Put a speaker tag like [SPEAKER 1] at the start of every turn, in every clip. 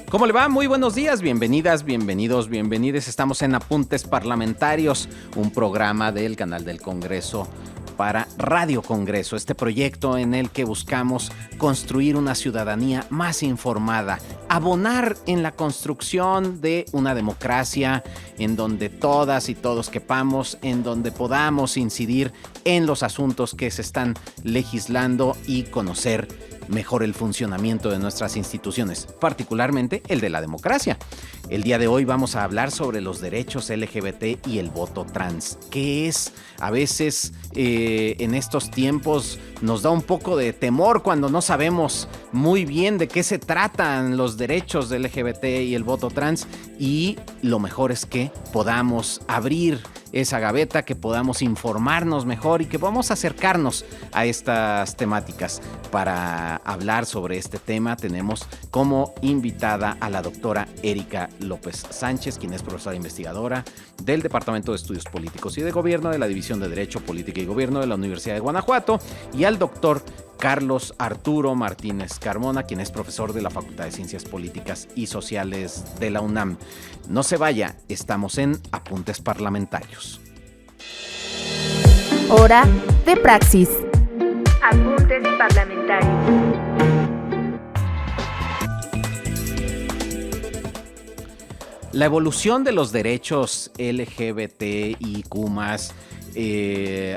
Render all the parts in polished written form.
[SPEAKER 1] ¿Cómo le va? Muy buenos días, bienvenidas, bienvenidos, bienvenides. Estamos en Apuntes Parlamentarios, un programa del canal del Congreso para Radio Congreso, este proyecto en el que buscamos construir una ciudadanía más informada, abonar en la construcción de una democracia en donde todas y todos quepamos, en donde podamos incidir en los asuntos que se están legislando y conocer mejor el funcionamiento de nuestras instituciones, particularmente el de la democracia. El día de hoy vamos a hablar sobre los derechos LGBT y el voto trans. ¿Qué es? A veces en estos tiempos nos da un poco de temor cuando no sabemos muy bien de qué se tratan los derechos del LGBT y el voto trans, y lo mejor es que podamos abrir esa gaveta, que podamos informarnos mejor y que podamos acercarnos a estas temáticas. Para hablar sobre este tema tenemos como invitada a la doctora Erika López Sánchez, quien es profesora investigadora del Departamento de Estudios Políticos y de Gobierno de la División de Derecho, Política y Gobierno de la Universidad de Guanajuato, y al doctor Carlos Arturo Martínez Carmona, quien es profesor de la Facultad de Ciencias Políticas y Sociales de la UNAM. No se vaya, estamos en Apuntes Parlamentarios.
[SPEAKER 2] Hora de praxis.
[SPEAKER 3] Apuntes Parlamentarios.
[SPEAKER 1] La evolución de los derechos LGBTIQ+,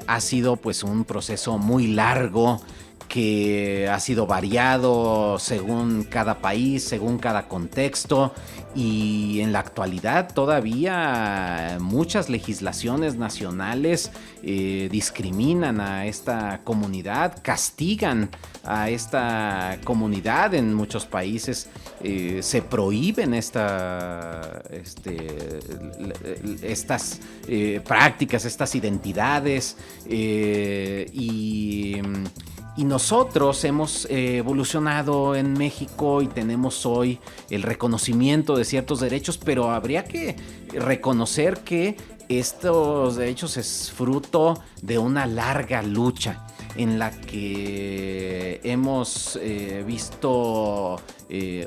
[SPEAKER 1] ha sido pues un proceso muy largo, que ha sido variado según cada país, según cada contexto, y en la actualidad todavía muchas legislaciones nacionales discriminan a esta comunidad, castigan a esta comunidad. En muchos países se prohíben estas prácticas, estas identidades, y nosotros hemos evolucionado en México y tenemos hoy el reconocimiento de ciertos derechos, pero habría que reconocer que estos derechos es fruto de una larga lucha en la que hemos visto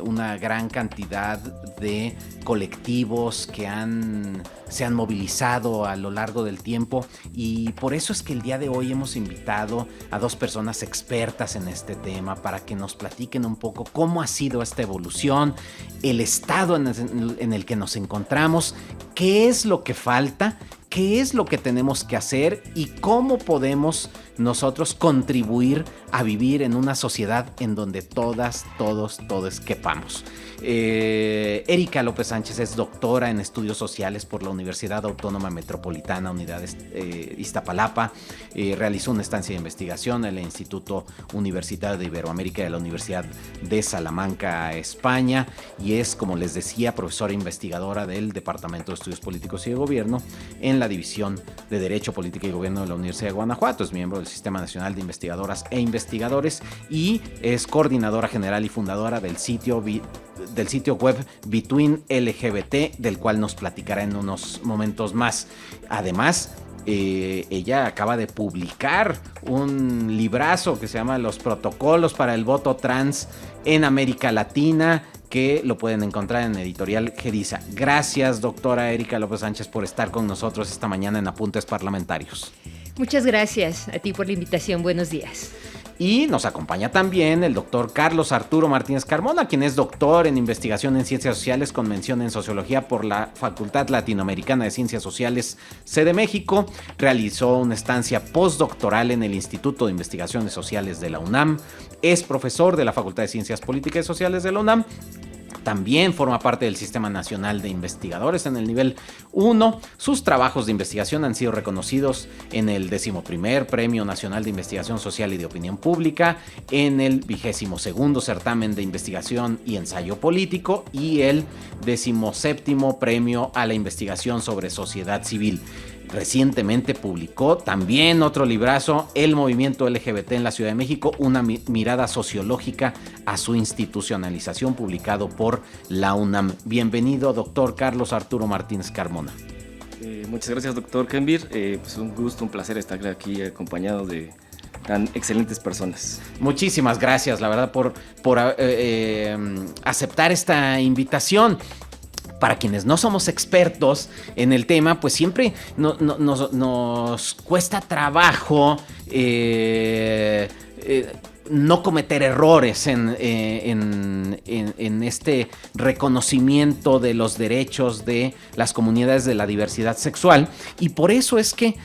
[SPEAKER 1] una gran cantidad de colectivos que se han movilizado a lo largo del tiempo, y por eso es que el día de hoy hemos invitado a dos personas expertas en este tema para que nos platiquen un poco cómo ha sido esta evolución, el estado en el que nos encontramos, qué es lo que falta, qué es lo que tenemos que hacer y cómo podemos nosotros contribuir a vivir en una sociedad en donde todas, todos quepamos. Erika López Sánchez es doctora en Estudios Sociales por la Universidad Autónoma Metropolitana, Unidad Iztapalapa. Realizó una estancia de investigación en el Instituto Universitario de Iberoamérica de la Universidad de Salamanca, España, y es, como les decía, profesora investigadora del Departamento de Estudios Políticos y de Gobierno en la División de Derecho, Política y Gobierno de la Universidad de Guanajuato. Es miembro del Sistema Nacional de Investigadoras e Investigadores y es coordinadora general y fundadora del sitio web Between LGBT, del cual nos platicará en unos momentos más. Además, ella acaba de publicar un librazo que se llama Los Protocolos para el Voto Trans en América Latina, que lo pueden encontrar en Editorial Gediza. Gracias, doctora Erika López Sánchez, por estar con nosotros esta mañana en Apuntes Parlamentarios.
[SPEAKER 3] Muchas gracias a ti por la invitación. Buenos días.
[SPEAKER 1] Y nos acompaña también el doctor Carlos Arturo Martínez Carmona, quien es doctor en investigación en ciencias sociales con mención en sociología por la Facultad Latinoamericana de Ciencias Sociales, sede México. Realizó una estancia postdoctoral en el Instituto de Investigaciones Sociales de la UNAM. Es profesor de la Facultad de Ciencias Políticas y Sociales de la UNAM. También forma parte del Sistema Nacional de Investigadores en el nivel 1. Sus trabajos de investigación han sido reconocidos en el 11º Premio Nacional de Investigación Social y de Opinión Pública, en el 22º Certamen de Investigación y Ensayo Político y el 17º Premio a la Investigación sobre Sociedad Civil. Recientemente publicó también otro librazo, El movimiento LGBT en la Ciudad de México, una mirada sociológica a su institucionalización, publicado por la UNAM. Bienvenido, doctor Carlos Arturo Martínez Carmona.
[SPEAKER 4] Muchas gracias, doctor Kenvir. Pues un gusto, un placer estar aquí acompañado de tan excelentes personas.
[SPEAKER 1] Muchísimas gracias, la verdad, por aceptar esta invitación. Para quienes no somos expertos en el tema, pues siempre nos cuesta trabajo no cometer errores en este reconocimiento de los derechos de las comunidades de la diversidad sexual, y por eso es que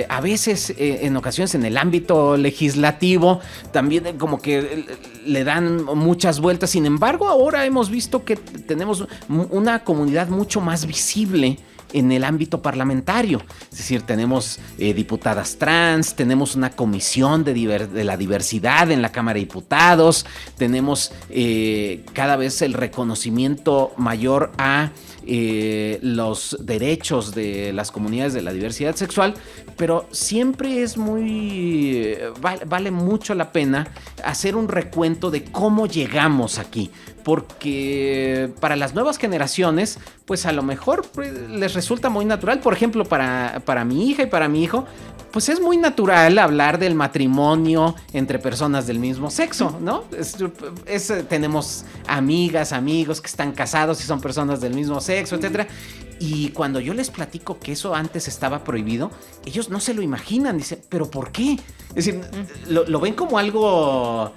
[SPEAKER 1] a veces en ocasiones en el ámbito legislativo también como que le dan muchas vueltas. Sin embargo, ahora hemos visto que tenemos una comunidad mucho más visible en el ámbito parlamentario. Es decir, tenemos diputadas trans, tenemos una comisión de la diversidad en la Cámara de Diputados, tenemos cada vez el reconocimiento mayor a los derechos de las comunidades de la diversidad sexual, pero siempre es vale mucho la pena hacer un recuento de cómo llegamos aquí, porque para las nuevas generaciones, pues a lo mejor les resulta muy natural. Por ejemplo, para mi hija y para mi hijo, pues es muy natural hablar del matrimonio entre personas del mismo sexo, ¿no? Tenemos amigas, amigos que están casados y son personas del mismo sexo, etcétera. Y cuando yo les platico que eso antes estaba prohibido, ellos no se lo imaginan. Dicen, ¿pero por qué? Es decir, lo ven como algo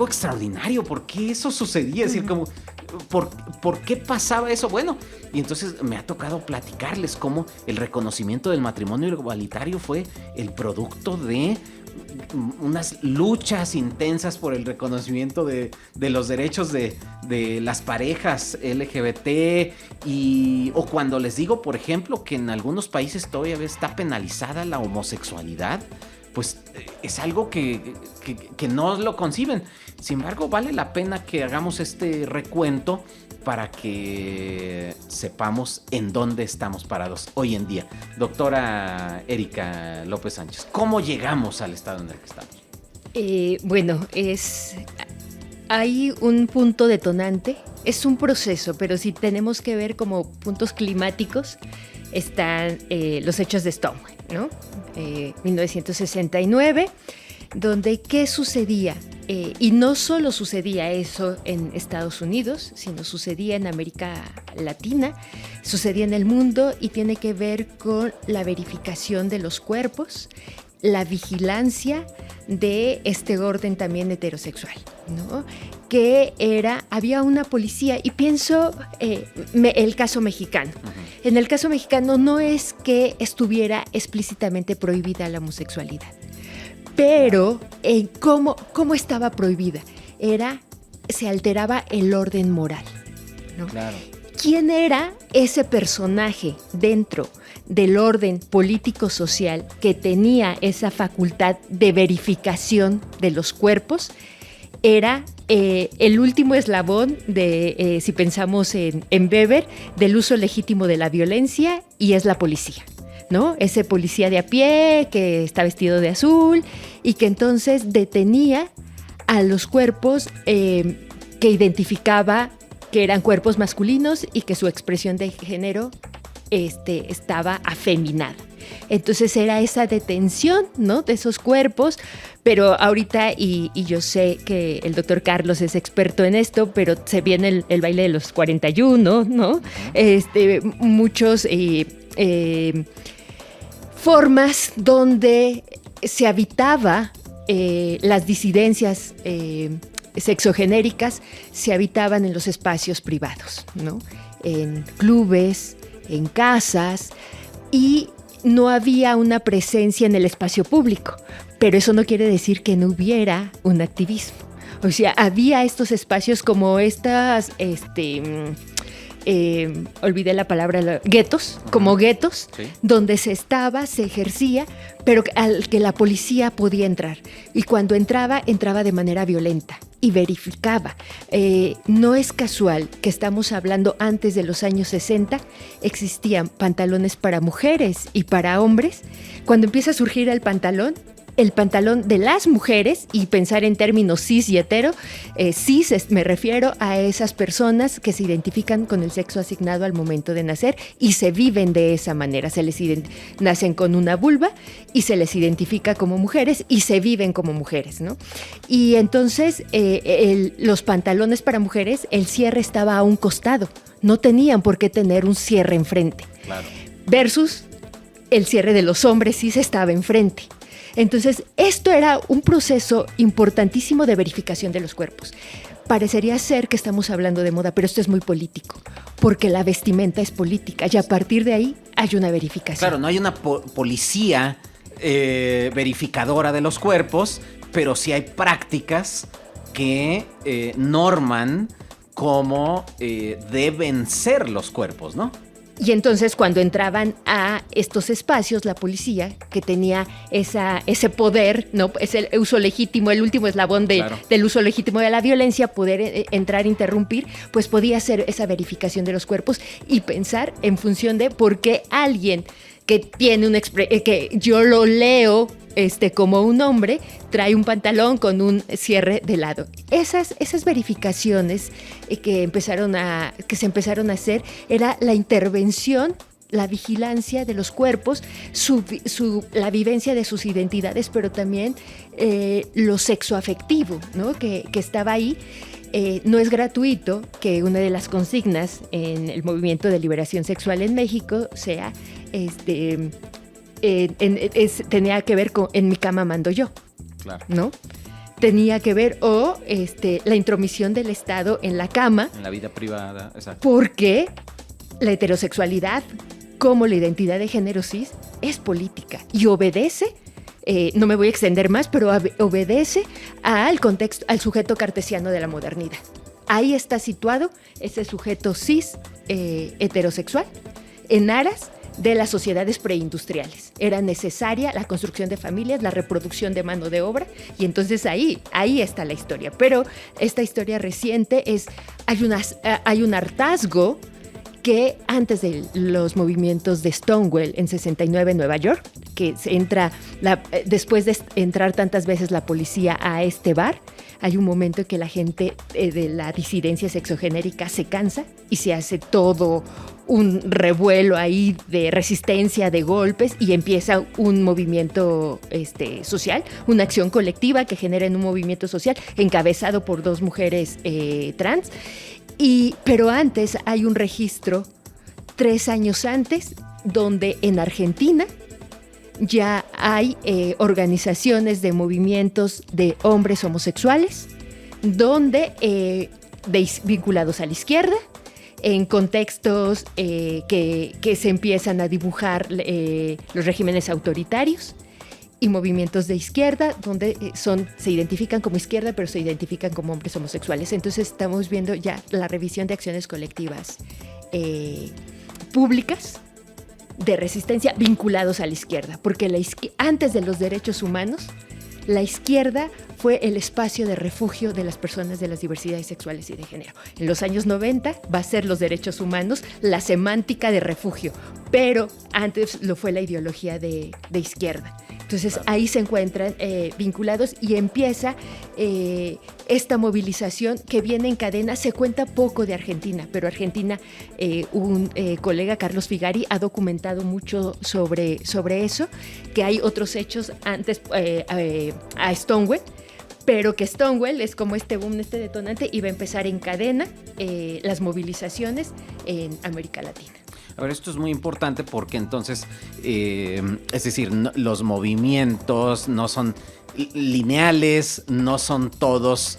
[SPEAKER 1] extraordinario. ¿Por qué eso sucedía? Es decir, como, ¿por qué pasaba eso? Bueno, y entonces me ha tocado platicarles cómo el reconocimiento del matrimonio igualitario fue el producto de unas luchas intensas por el reconocimiento de los derechos de las parejas LGBT, o cuando les digo, por ejemplo, que en algunos países todavía está penalizada la homosexualidad, pues es algo que no lo conciben. Sin embargo, vale la pena que hagamos este recuento para que sepamos en dónde estamos parados hoy en día. Doctora Erika López Sánchez, ¿cómo llegamos al estado en el que estamos?
[SPEAKER 3] Bueno, hay un punto detonante, es un proceso, pero si tenemos que ver como puntos climáticos, están los hechos de Stonewall, ¿no? 1969, donde ¿qué sucedía? Y no solo sucedía eso en Estados Unidos, sino sucedía en América Latina, sucedía en el mundo, y tiene que ver con la verificación de los cuerpos, la vigilancia de este orden también heterosexual, ¿no? Había una policía, y pienso el caso mexicano. En el caso mexicano no es que estuviera explícitamente prohibida la homosexualidad, pero ¿cómo estaba prohibida? Se alteraba el orden moral, ¿no?
[SPEAKER 1] Claro.
[SPEAKER 3] ¿Quién era ese personaje dentro del orden político-social que tenía esa facultad de verificación de los cuerpos? Era el último eslabón si pensamos en Weber, del uso legítimo de la violencia, y es la policía, ¿no? Ese policía de a pie que está vestido de azul y que entonces detenía a los cuerpos que identificaba que eran cuerpos masculinos y que su expresión de género estaba afeminada. Entonces era esa detención, ¿no?, de esos cuerpos, pero ahorita, y yo sé que el doctor Carlos es experto en esto, pero se viene el baile de los 41, ¿no? Muchos formas donde se habitaba las disidencias sexogenéricas, se habitaban en los espacios privados, ¿no? En clubes, en casas, y no había una presencia en el espacio público, pero eso no quiere decir que no hubiera un activismo. O sea, había estos espacios como estas, olvidé la palabra, guetos, como guetos, sí, donde se ejercía, pero al que la policía podía entrar. Y cuando entraba de manera violenta y verificaba. No es casual que estamos hablando antes de los años 60, existían pantalones para mujeres y para hombres. Cuando empieza a surgir el pantalón, el pantalón de las mujeres, y pensar en términos cis y hetero. Cis me refiero a esas personas que se identifican con el sexo asignado al momento de nacer y se viven de esa manera. Nacen con una vulva y se les identifica como mujeres y se viven como mujeres, ¿no? Y entonces los pantalones para mujeres, el cierre estaba a un costado. No tenían por qué tener un cierre enfrente.
[SPEAKER 1] Claro.
[SPEAKER 3] Versus el cierre de los hombres cis estaba enfrente. Entonces, esto era un proceso importantísimo de verificación de los cuerpos. Parecería ser que estamos hablando de moda, pero esto es muy político, porque la vestimenta es política y a partir de ahí hay una verificación.
[SPEAKER 1] Claro, no hay una policía verificadora de los cuerpos, pero sí hay prácticas que norman cómo deben ser los cuerpos, ¿no?
[SPEAKER 3] Y entonces cuando entraban a estos espacios, la policía, que tenía ese poder, ¿no? Es el uso legítimo, el último eslabón del uso legítimo de la violencia, poder entrar, interrumpir, pues podía hacer esa verificación de los cuerpos y pensar en función de por qué alguien que tiene que yo lo leo como un hombre, trae un pantalón con un cierre de lado. Esas verificaciones que se empezaron a hacer era la intervención, la vigilancia de los cuerpos, la vivencia de sus identidades, pero también lo sexoafectivo, ¿no? que estaba ahí. No es gratuito que una de las consignas en el movimiento de liberación sexual en México sea tenía que ver con en mi cama mando yo.
[SPEAKER 1] Claro.
[SPEAKER 3] ¿No? Tenía que ver la intromisión del Estado en la cama.
[SPEAKER 1] En la vida privada, exacto.
[SPEAKER 3] Porque la heterosexualidad, como la identidad de género cis, es política y obedece, no me voy a extender más, pero obedece al contexto, al sujeto cartesiano de la modernidad. Ahí está situado ese sujeto cis heterosexual en aras de las sociedades preindustriales. Era necesaria la construcción de familias, la reproducción de mano de obra, y entonces ahí está la historia. Pero esta historia reciente hay un hartazgo que antes de los movimientos de Stonewall en 69 en Nueva York, que después de entrar tantas veces la policía a este bar, hay un momento en que la gente de la disidencia sexogenérica se cansa y se hace todo un revuelo ahí de resistencia, de golpes, y empieza un movimiento social, una acción colectiva que genera en un movimiento social encabezado por 2 mujeres trans. Pero antes hay un registro 3 años antes donde en Argentina ya hay organizaciones de movimientos de hombres homosexuales donde vinculados a la izquierda, en contextos que se empiezan a dibujar los regímenes autoritarios, y movimientos de izquierda donde se identifican como izquierda pero se identifican como hombres homosexuales. Entonces estamos viendo ya la revisión de acciones colectivas públicas de resistencia vinculados a la izquierda, porque antes de los derechos humanos, la izquierda fue el espacio de refugio de las personas de las diversidades sexuales y de género. En los años 90 va a ser los derechos humanos la semántica de refugio, pero antes lo fue la ideología de izquierda. Entonces claro, ahí se encuentran vinculados y empieza esta movilización que viene en cadena. Se cuenta poco de Argentina, pero Argentina, un colega, Carlos Figari, ha documentado mucho sobre eso, que hay otros hechos antes a Stonewall, pero que Stonewall es como este boom, este detonante, y va a empezar en cadena las movilizaciones en América Latina.
[SPEAKER 1] A ver, esto es muy importante porque entonces, es decir, los movimientos no son lineales, no son todos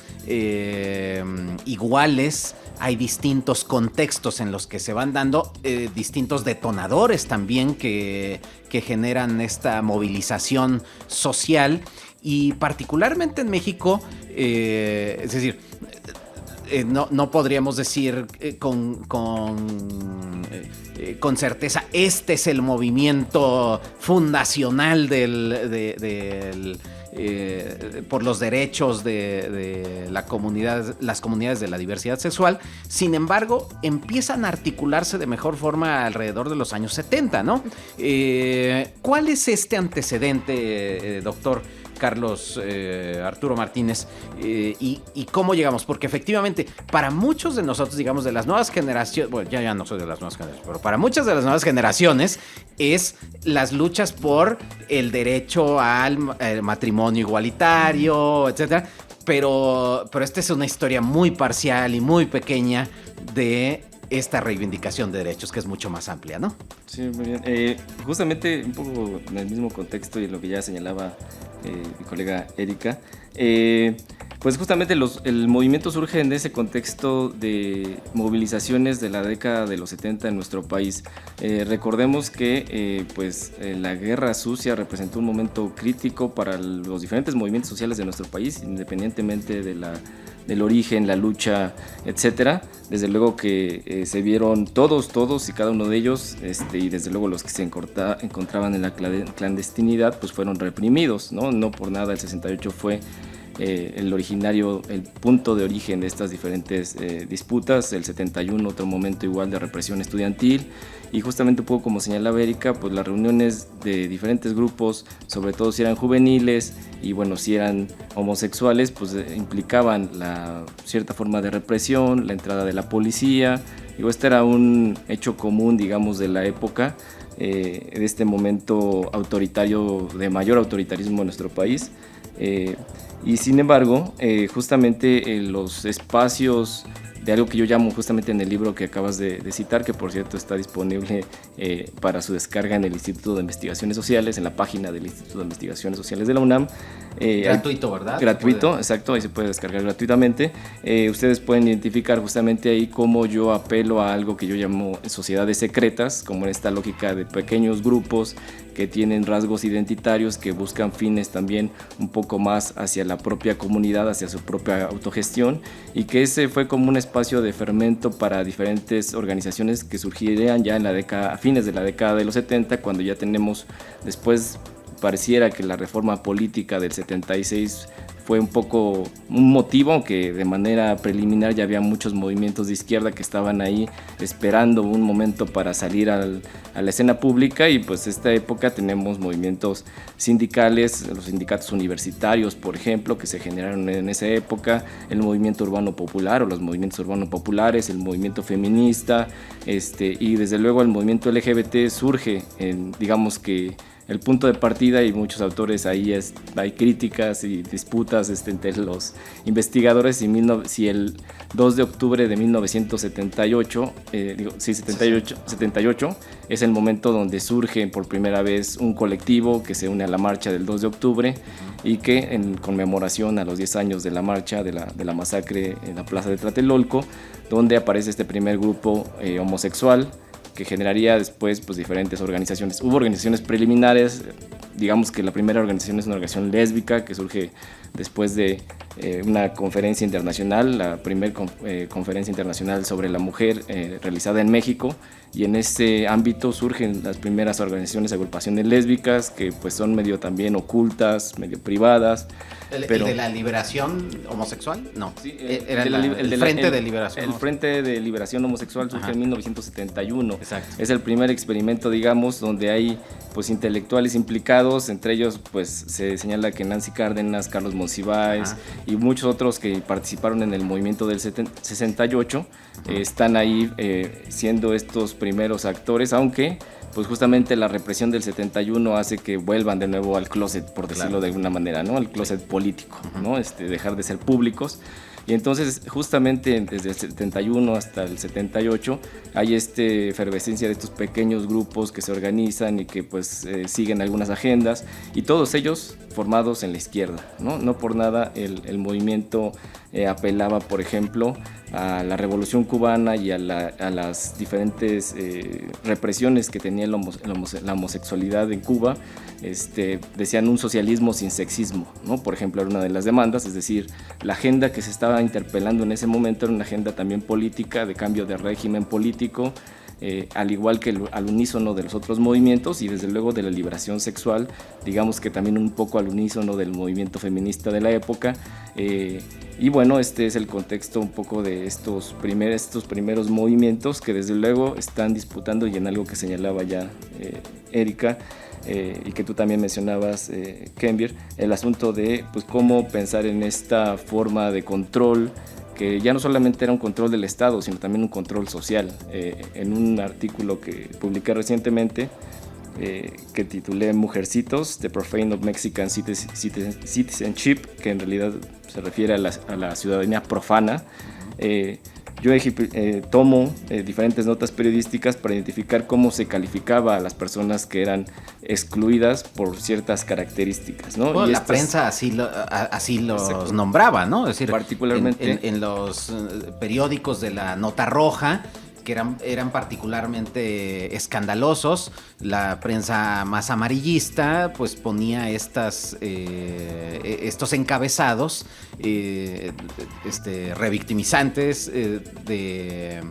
[SPEAKER 1] iguales. Hay distintos contextos en los que se van dando, distintos detonadores también que generan esta movilización social. Y particularmente en México, es decir, no podríamos decir con certeza este es el movimiento fundacional por los derechos de las comunidades de la diversidad sexual. Sin embargo, empiezan a articularse de mejor forma alrededor de los años 70, ¿no? ¿Cuál es este antecedente, doctor? Carlos Arturo Martínez, y cómo llegamos, porque efectivamente para muchos de nosotros, digamos, de las nuevas generaciones, bueno, ya no soy de las nuevas generaciones, pero para muchas de las nuevas generaciones es las luchas por el derecho al matrimonio igualitario, etcétera, pero esta es una historia muy parcial y muy pequeña de esta reivindicación de derechos, que es mucho más amplia, ¿no?
[SPEAKER 4] Sí, muy bien. Justamente un poco en el mismo contexto y lo que ya señalaba mi colega Erika, pues justamente el movimiento surge en ese contexto de movilizaciones de la década de los 70 en nuestro país. Recordemos que la guerra sucia representó un momento crítico para los diferentes movimientos sociales de nuestro país, independientemente del origen, la lucha, etcétera. Desde luego que se vieron todos y cada uno de ellos, y desde luego los que se encontraban en la clandestinidad, pues fueron reprimidos, ¿no? No por nada el 68 fue el punto de origen de estas diferentes disputas. El 71 otro momento igual de represión estudiantil, y justamente un poco como señalaba Erika, pues las reuniones de diferentes grupos, sobre todo si eran juveniles y bueno, si eran homosexuales, pues implicaban la cierta forma de represión, la entrada de la policía. Digo, este era un hecho común, digamos, de la época, de este momento autoritario, de mayor autoritarismo en nuestro país. Y sin embargo, justamente los espacios de algo que yo llamo justamente en el libro que acabas de citar, que por cierto está disponible para su descarga en el Instituto de Investigaciones Sociales, en la página del Instituto de Investigaciones Sociales de la UNAM.
[SPEAKER 1] Gratuito, ¿verdad?
[SPEAKER 4] Gratuito, exacto, ahí se puede descargar gratuitamente. Ustedes pueden identificar justamente ahí cómo yo apelo a algo que yo llamo sociedades secretas, como en esta lógica de pequeños grupos que tienen rasgos identitarios, que buscan fines también un poco más hacia la propia comunidad, hacia su propia autogestión, y que ese fue como un espacio de fermento para diferentes organizaciones que surgirían ya a fines de la década de los 70, cuando ya tenemos, después pareciera que la reforma política del 76 fue un poco un motivo, aunque de manera preliminar ya había muchos movimientos de izquierda que estaban ahí esperando un momento para salir a la escena pública. Y pues esta época tenemos movimientos sindicales, los sindicatos universitarios, por ejemplo, que se generaron en esa época, el movimiento urbano popular o los movimientos urbanos populares, el movimiento feminista, y desde luego el movimiento LGBT surge digamos que el punto de partida, y muchos autores ahí hay críticas y disputas entre los investigadores si el 2 de octubre de 1978, 78 es el momento donde surge por primera vez un colectivo que se une a la marcha del 2 de octubre y que en conmemoración a los 10 años de la marcha de la masacre en la plaza de Tlatelolco, donde aparece este primer grupo homosexual, que generaría después pues diferentes organizaciones. Hubo organizaciones preliminares, digamos que la primera organización es una organización lésbica que surge después de una conferencia internacional, la primera conferencia internacional sobre la mujer realizada en México, y en ese ámbito surgen las primeras organizaciones, agrupaciones lésbicas, que pues son medio también ocultas, medio privadas.
[SPEAKER 1] ¿El de la liberación homosexual? No, sí, era el Frente de Liberación.
[SPEAKER 4] El Frente de Liberación Homosexual surge en 1971.
[SPEAKER 1] Exacto.
[SPEAKER 4] Es el primer experimento, digamos, donde hay pues intelectuales implicados, entre ellos pues se señala que Nancy Cárdenas, Carlos Monsiváis y muchos otros que participaron en el movimiento del 68 están ahí siendo estos primeros actores, aunque pues justamente la represión del 71 hace que vuelvan de nuevo al closet, por decirlo de alguna manera, ¿no? Al closet político, ¿no? Dejar de ser públicos. Y entonces justamente desde el 71 hasta el 78 hay efervescencia de estos pequeños grupos que se organizan y que pues siguen algunas agendas, y todos ellos formados en la izquierda, ¿no? No por nada el movimiento apelaba, por ejemplo, a la Revolución Cubana y a las diferentes represiones que tenía la homosexualidad en Cuba. Decían un socialismo sin sexismo, ¿no? Por ejemplo, era una de las demandas, es decir, la agenda que se estaba interpelando en ese momento era una agenda también política, de cambio de régimen político, al igual que al unísono de los otros movimientos y desde luego de la liberación sexual, digamos que también un poco al unísono del movimiento feminista de la época. Y bueno, este es el contexto un poco de estos primeros movimientos que desde luego están disputando, y en algo que señalaba ya Erika, y que tú también mencionabas, Kenvir, el asunto de pues, cómo pensar en esta forma de control, que ya no solamente era un control del Estado, sino también un control social. En un artículo que publiqué recientemente, que titulé Mujercitos, The Profane of Mexican Citizenship, que en realidad se refiere a la ciudadanía profana, yo tomo diferentes notas periodísticas para identificar cómo se calificaba a las personas que eran excluidas por ciertas características, ¿no?
[SPEAKER 1] Bueno,
[SPEAKER 4] y
[SPEAKER 1] la prensa así los
[SPEAKER 4] Exacto.
[SPEAKER 1] nombraba, ¿no? Es decir,
[SPEAKER 4] particularmente
[SPEAKER 1] en los periódicos de la Nota Roja, que eran particularmente escandalosos, la prensa más amarillista pues ponía estos encabezados revictimizantes de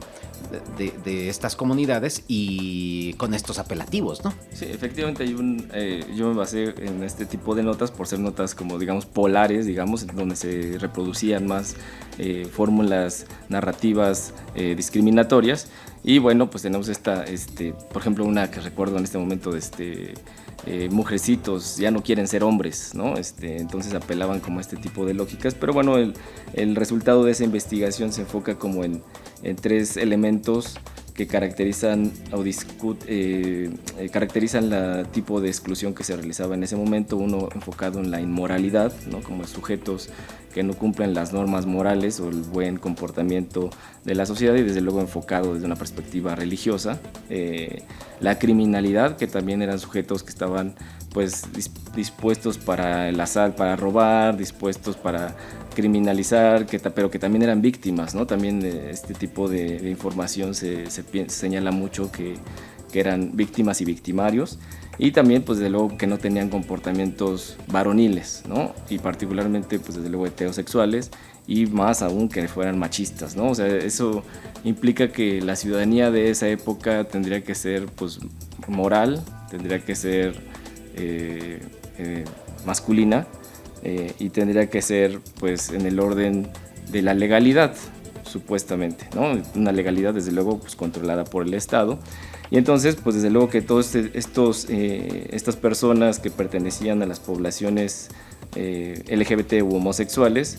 [SPEAKER 1] estas comunidades y con estos apelativos, ¿no?
[SPEAKER 4] Sí, efectivamente yo me basé en este tipo de notas por ser notas como digamos polares, digamos, donde se reproducían más fórmulas narrativas discriminatorias. Y bueno, pues tenemos por ejemplo, una que recuerdo en este momento de mujercitos ya no quieren ser hombres, ¿no? Entonces apelaban como a este tipo de lógicas, pero bueno, el resultado de esa investigación se enfoca como en tres elementos que caracterizan caracterizan la tipo de exclusión que se realizaba en ese momento. Uno enfocado en la inmoralidad, ¿no? Como sujetos que no cumplen las normas morales o el buen comportamiento de la sociedad, y desde luego enfocado desde una perspectiva religiosa. La criminalidad, que también eran sujetos que estaban pues dispuestos para el asalto, para robar, dispuestos para criminalizar, pero que también eran víctimas, ¿no? También este tipo de información se señala mucho que eran víctimas y victimarios, y también pues desde luego que no tenían comportamientos varoniles, ¿no? Y particularmente pues desde luego heterosexuales, y más aún que fueran machistas, ¿no? O sea, eso implica que la ciudadanía de esa época tendría que ser pues moral, tendría que ser masculina, y tendría que ser pues en el orden de la legalidad, supuestamente, ¿no? Una legalidad desde luego pues controlada por el Estado. Y entonces pues desde luego que todos estas personas que pertenecían a las poblaciones LGBT u homosexuales,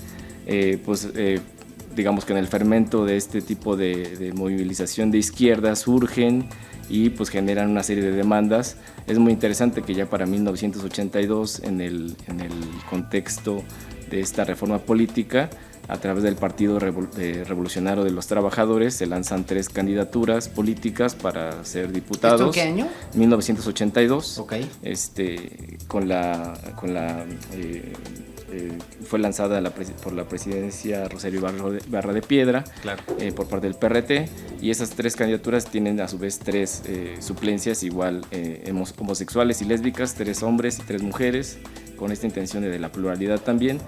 [SPEAKER 4] digamos que en el fermento de este tipo de movilización de izquierda surgen y pues generan una serie de demandas. Es muy interesante que ya para 1982, en el contexto de esta reforma política, a través del Partido Revolucionario de los Trabajadores, se lanzan 3 candidaturas políticas para ser diputados.
[SPEAKER 1] ¿Esto en qué año?
[SPEAKER 4] 1982.
[SPEAKER 1] Ok.
[SPEAKER 4] Fue lanzada por la presidencia Rosario Ibarra de Piedra, claro, por parte del PRT, y esas 3 candidaturas tienen a su vez 3 suplencias igual, homosexuales y lésbicas, 3 hombres y 3 mujeres, con esta intención de la pluralidad también.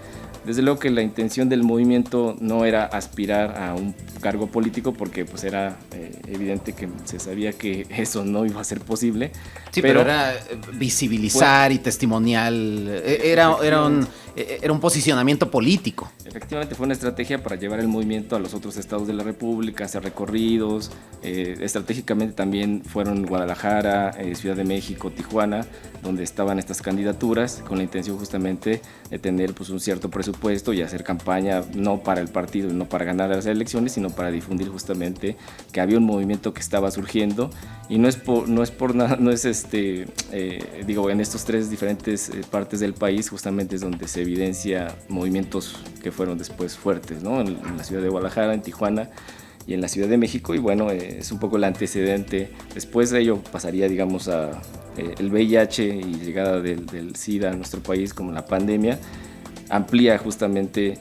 [SPEAKER 4] Desde luego que la intención del movimiento no era aspirar a un cargo político, porque pues era evidente que se sabía que eso no iba a ser posible.
[SPEAKER 1] Sí, pero era visibilizar y testimonial, era un posicionamiento político.
[SPEAKER 4] Efectivamente, fue una estrategia para llevar el movimiento a los otros estados de la República, hacer recorridos. Estratégicamente también fueron Guadalajara, Ciudad de México, Tijuana, donde estaban estas candidaturas, con la intención justamente de tener pues un cierto presupuesto y hacer campaña no para el partido, no para ganar las elecciones, sino para difundir justamente que había un movimiento que estaba surgiendo. Y no es por nada, digo, en estos 3 diferentes partes del país justamente es donde se evidencia movimientos que fueron después fuertes, ¿no? En la ciudad de Guadalajara, en Tijuana y en la Ciudad de México. Y bueno, es un poco el antecedente. Después de ello pasaría, digamos, a el VIH y llegada del SIDA a nuestro país, como la pandemia, amplía justamente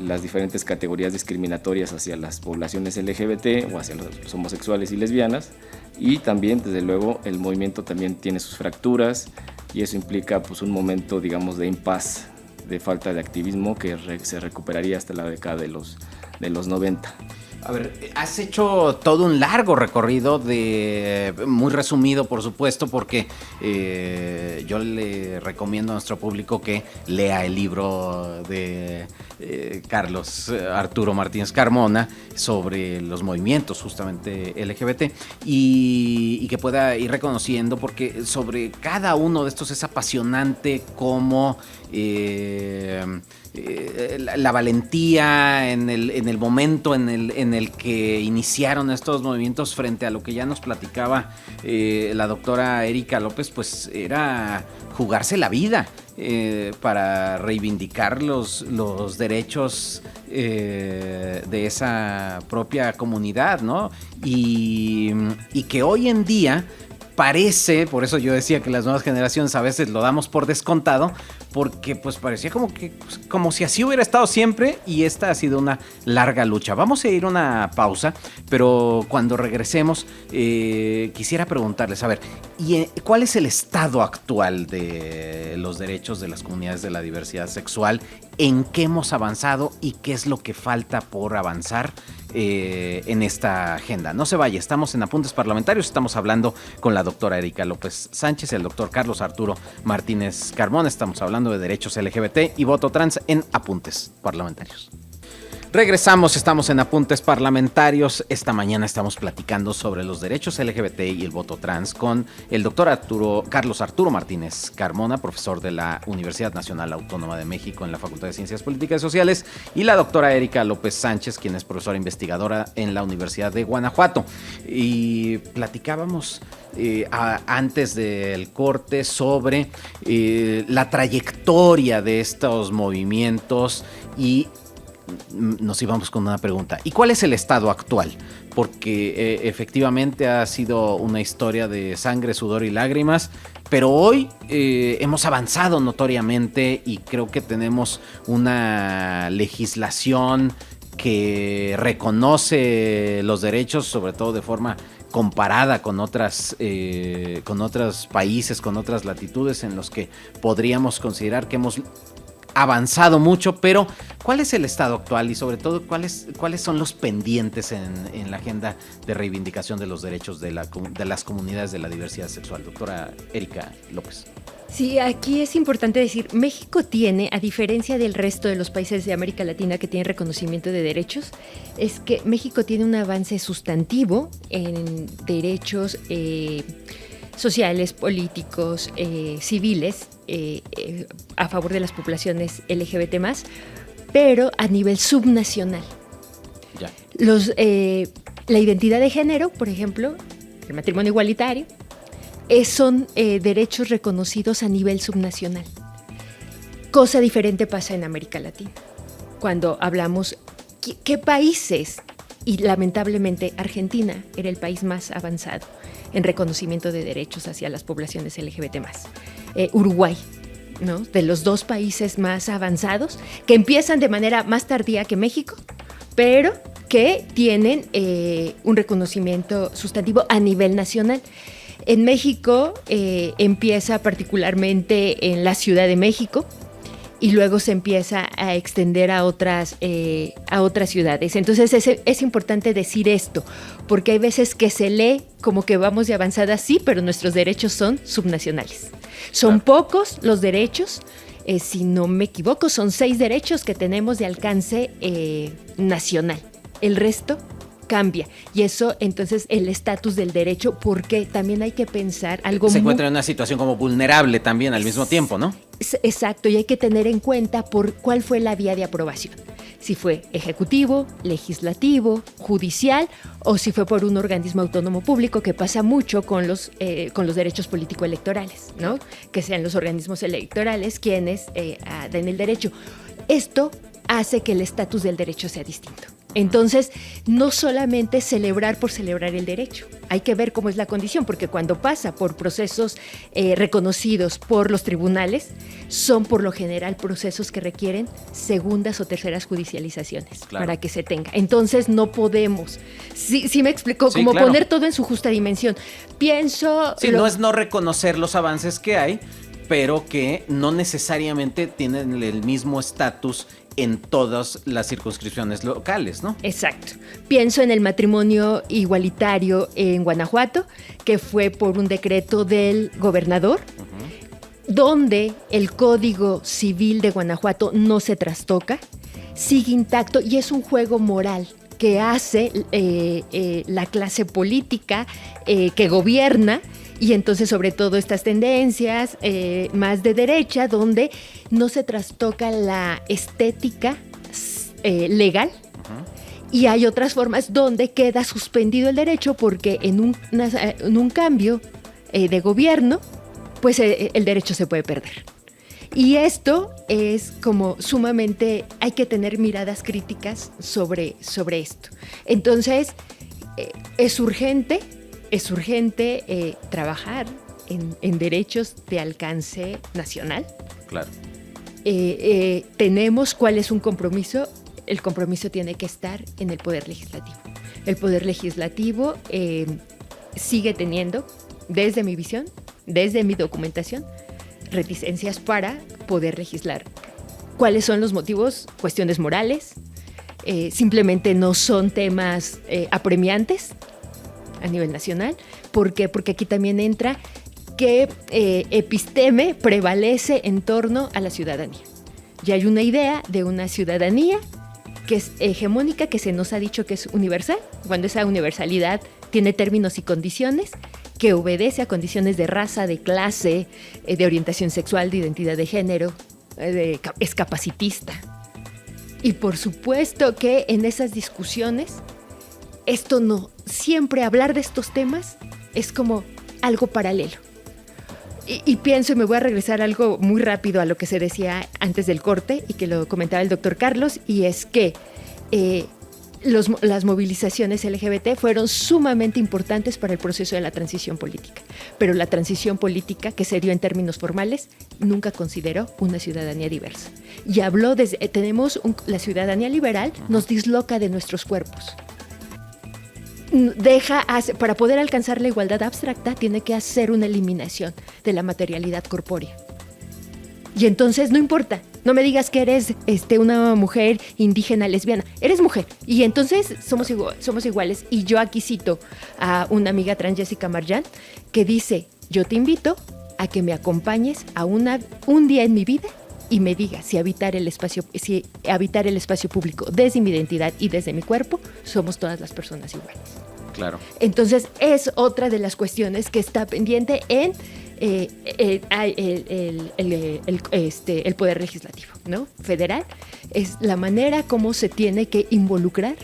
[SPEAKER 4] las diferentes categorías discriminatorias hacia las poblaciones LGBT o hacia los homosexuales y lesbianas. Y también, desde luego, el movimiento también tiene sus fracturas, y eso implica pues un momento, digamos, de impas, de falta de activismo, que se recuperaría hasta la década de los 90.
[SPEAKER 1] A ver, has hecho todo un largo recorrido muy resumido, por supuesto, porque yo le recomiendo a nuestro público que lea el libro de Carlos Arturo Martínez Carmona sobre los movimientos justamente LGBT y que pueda ir reconociendo, porque sobre cada uno de estos es apasionante cómo la valentía en el momento en el que iniciaron estos movimientos frente a lo que ya nos platicaba la doctora Erika López, pues era jugarse la vida para reivindicar los derechos de esa propia comunidad, ¿no? Y que hoy en día parece, por eso yo decía que las nuevas generaciones a veces lo damos por descontado, porque pues parecía como si así hubiera estado siempre, y esta ha sido una larga lucha. Vamos a ir a una pausa, pero cuando regresemos quisiera preguntarles, a ver, ¿cuál es el estado actual de los derechos de las comunidades de la diversidad sexual? ¿En qué hemos avanzado y qué es lo que falta por avanzar en esta agenda? No se vaya, estamos en Apuntes Parlamentarios, estamos hablando con la doctora Erika López Sánchez y el doctor Carlos Arturo Martínez Carmona, estamos hablando de derechos LGBT y voto trans en Apuntes Parlamentarios. Regresamos, estamos en Apuntes Parlamentarios. Esta mañana estamos platicando sobre los derechos LGBT y el voto trans con el doctor Carlos Arturo Martínez Carmona, profesor de la Universidad Nacional Autónoma de México en la Facultad de Ciencias Políticas y Sociales, y la doctora Erika López Sánchez, quien es profesora investigadora en la Universidad de Guanajuato. Y platicábamos antes del corte sobre la trayectoria de estos movimientos y nos íbamos con una pregunta. ¿Y cuál es el estado actual? Porque efectivamente ha sido una historia de sangre, sudor y lágrimas, pero hoy hemos avanzado notoriamente y creo que tenemos una legislación que reconoce los derechos, sobre todo de forma comparada con otros países, con otras latitudes en los que podríamos considerar que hemos avanzado mucho, pero ¿cuál es el estado actual y sobre todo cuáles son los pendientes en la agenda de reivindicación de los derechos de las comunidades de la diversidad sexual? Doctora Erika López.
[SPEAKER 3] Sí, aquí es importante decir, México tiene, a diferencia del resto de los países de América Latina que tienen reconocimiento de derechos, es que México tiene un avance sustantivo en derechos sociales, políticos, civiles, a favor de las poblaciones LGBT+, pero a nivel subnacional.
[SPEAKER 1] Ya.
[SPEAKER 3] La identidad de género, por ejemplo, el matrimonio igualitario, son derechos reconocidos a nivel subnacional. Cosa diferente pasa en América Latina. Cuando hablamos, ¿qué países? Y lamentablemente Argentina era el país más avanzado en reconocimiento de derechos hacia las poblaciones LGBT+. Uruguay, ¿no? De los dos países más avanzados, que empiezan de manera más tardía que México, pero que tienen un reconocimiento sustantivo a nivel nacional. En México empieza particularmente en la Ciudad de México y luego se empieza a extender a otras ciudades. Entonces es importante decir esto, porque hay veces que se lee como que vamos de avanzada, sí, pero nuestros derechos son subnacionales. Son pocos los derechos, si no me equivoco, son 6 derechos que tenemos de alcance nacional. El resto cambia. Y eso, entonces, el estatus del derecho, porque también hay que pensar algo
[SPEAKER 1] se encuentra en una situación como vulnerable también al mismo tiempo, ¿no?
[SPEAKER 3] Exacto, y hay que tener en cuenta por cuál fue la vía de aprobación. Si fue ejecutivo, legislativo, judicial, o si fue por un organismo autónomo público, que pasa mucho con los derechos político-electorales, ¿no? Que sean los organismos electorales quienes den el derecho. Esto hace que el estatus del derecho sea distinto. Entonces, no solamente celebrar por celebrar el derecho, hay que ver cómo es la condición, porque cuando pasa por procesos reconocidos por los tribunales, son por lo general procesos que requieren segundas o terceras judicializaciones, claro, para que se tenga. Entonces, no podemos, sí me explico, sí, como claro, poner todo en su justa dimensión. Pienso...
[SPEAKER 1] Sí, no es no reconocer los avances que hay, pero que no necesariamente tienen el mismo estatus en todas las circunscripciones locales, ¿no?
[SPEAKER 3] Exacto. Pienso en el matrimonio igualitario en Guanajuato, que fue por un decreto del gobernador, donde el Código Civil de Guanajuato no se trastoca, sigue intacto y es un juego moral que hace la clase política que gobierna, y entonces sobre todo estas tendencias más de derecha, donde no se trastoca la estética legal, y hay otras formas donde queda suspendido el derecho porque en un cambio de gobierno, pues el derecho se puede perder. Y esto es como sumamente, hay que tener miradas críticas sobre esto. Entonces, es urgente trabajar en derechos de alcance nacional.
[SPEAKER 1] Claro.
[SPEAKER 3] Tenemos cuál es un compromiso. El compromiso tiene que estar en el Poder Legislativo. El Poder Legislativo sigue teniendo, desde mi visión, desde mi documentación, reticencias para poder legislar. ¿Cuáles son los motivos? Cuestiones morales, simplemente no son temas apremiantes a nivel nacional. ¿Por qué? Porque aquí también entra que episteme prevalece en torno a la ciudadanía. Ya hay una idea de una ciudadanía que es hegemónica, que se nos ha dicho que es universal, cuando esa universalidad tiene términos y condiciones, que obedece a condiciones de raza, de clase, de orientación sexual, de identidad de género, es capacitista. Y por supuesto que en esas discusiones, esto no, siempre hablar de estos temas es como algo paralelo. Y pienso, y me voy a regresar algo muy rápido a lo que se decía antes del corte y que lo comentaba el doctor Carlos, y es que las movilizaciones LGBT fueron sumamente importantes para el proceso de la transición política, pero la transición política que se dio en términos formales nunca consideró una ciudadanía diversa. Y habló tenemos la ciudadanía liberal nos disloca de nuestros cuerpos. Para poder alcanzar la igualdad abstracta tiene que hacer una eliminación de la materialidad corpórea. Y entonces no importa, no me digas que eres una mujer indígena lesbiana, eres mujer. Y entonces somos iguales. Y yo aquí cito a una amiga trans, Jessica Marjan, que dice: yo te invito a que me acompañes a un día en mi vida y me digas si habitar el espacio público desde mi identidad y desde mi cuerpo, somos todas las personas iguales.
[SPEAKER 1] Claro.
[SPEAKER 3] Entonces es otra de las cuestiones que está pendiente en el Poder Legislativo, ¿no? Federal. Es la manera como se tiene que involucrar,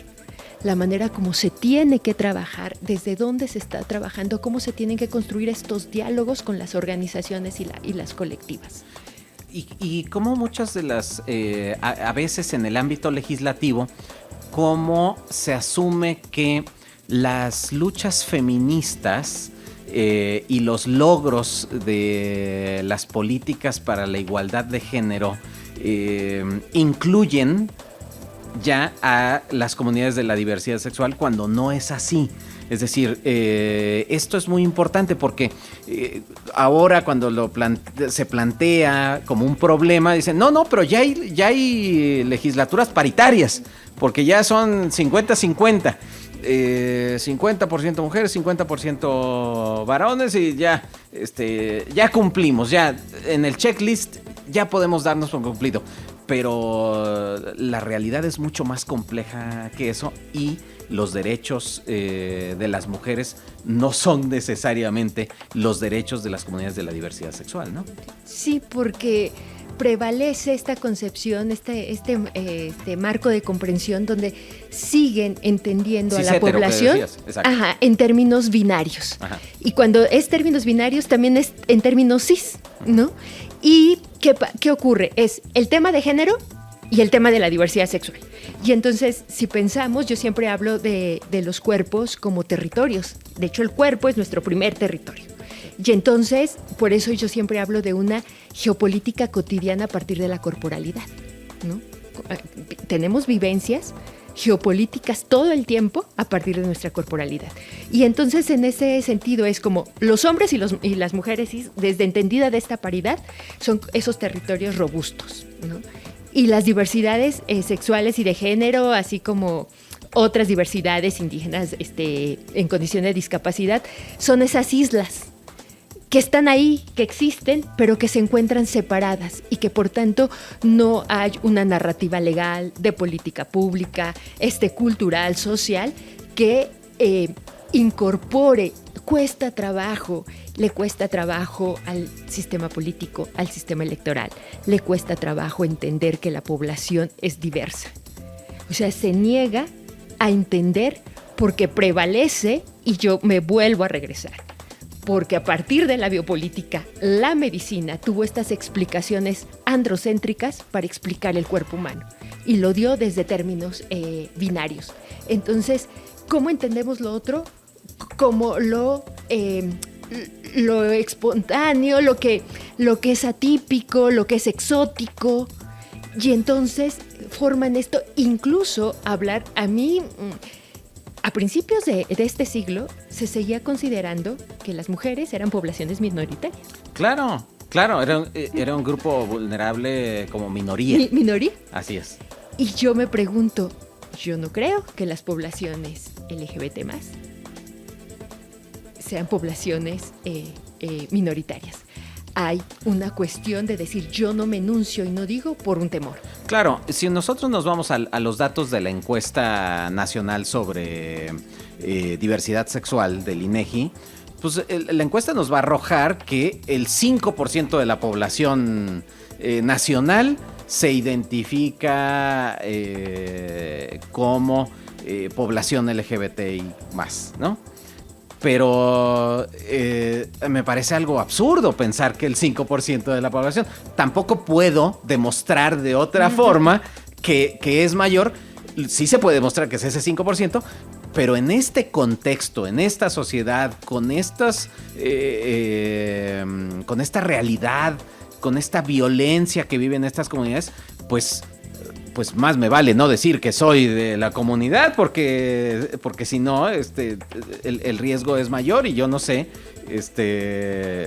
[SPEAKER 3] la manera como se tiene que trabajar, desde dónde se está trabajando, cómo se tienen que construir estos diálogos con las organizaciones y las colectivas.
[SPEAKER 1] Y cómo muchas de las, a veces en el ámbito legislativo, cómo se asume que las luchas feministas y los logros de las políticas para la igualdad de género incluyen ya a las comunidades de la diversidad sexual, cuando no es así. Es decir, esto es muy importante porque ahora cuando se plantea como un problema, dicen, no, pero ya hay legislaturas paritarias, porque ya son 50-50. 50% mujeres, 50% varones, y ya cumplimos, ya en el checklist ya podemos darnos por cumplido. Pero la realidad es mucho más compleja que eso, y los derechos de las mujeres no son necesariamente los derechos de las comunidades de la diversidad sexual, ¿no?
[SPEAKER 3] Sí, porque prevalece esta concepción, este marco de comprensión donde siguen entendiendo a la población en términos binarios. Ajá. Y cuando es términos binarios también es en términos cis, ¿no? Y ¿qué ocurre? Es el tema de género y el tema de la diversidad sexual. Y entonces, si pensamos, yo siempre hablo de los cuerpos como territorios. De hecho, el cuerpo es nuestro primer territorio. Y entonces, por eso yo siempre hablo de una geopolítica cotidiana a partir de la corporalidad, ¿no? Tenemos vivencias geopolíticas todo el tiempo a partir de nuestra corporalidad. Y entonces, en ese sentido, es como los hombres y las mujeres, desde entendida de esta paridad, son esos territorios robustos, ¿no? Y las diversidades sexuales y de género, así como otras diversidades indígenas en condición de discapacidad, son esas islas que están ahí, que existen, pero que se encuentran separadas y que por tanto no hay una narrativa legal, de política pública, cultural, social, que incorpore. Cuesta trabajo, le cuesta trabajo al sistema político, al sistema electoral, le cuesta trabajo entender que la población es diversa. O sea, se niega a entender porque prevalece, y yo me vuelvo a regresar, porque a partir de la biopolítica, la medicina tuvo estas explicaciones androcéntricas para explicar el cuerpo humano, y lo dio desde términos binarios. Entonces, ¿cómo entendemos lo otro? Como lo espontáneo, lo que es atípico, lo que es exótico, y entonces forman esto. Incluso hablar, a mí, a principios de este siglo, se seguía considerando que las mujeres eran poblaciones minoritarias.
[SPEAKER 1] Claro, era un grupo vulnerable como minoría.
[SPEAKER 3] ¿Minoría?
[SPEAKER 1] Así es.
[SPEAKER 3] Y yo me pregunto, yo no creo que las poblaciones LGBT+ sean poblaciones minoritarias. Hay una cuestión de decir, yo no me enuncio y no digo por un temor.
[SPEAKER 1] Claro, si nosotros nos vamos a los datos de la encuesta nacional sobre diversidad sexual del INEGI, pues la encuesta nos va a arrojar que el 5% de la población nacional se identifica como población LGBTI+, ¿no? Pero me parece algo absurdo pensar que el 5% de la población. Tampoco puedo demostrar de otra forma que es mayor. Sí se puede demostrar que es ese 5%, pero en este contexto, en esta sociedad, con esta realidad, con esta violencia que viven estas comunidades, pues más me vale no decir que soy de la comunidad, porque si no, el riesgo es mayor, y yo no sé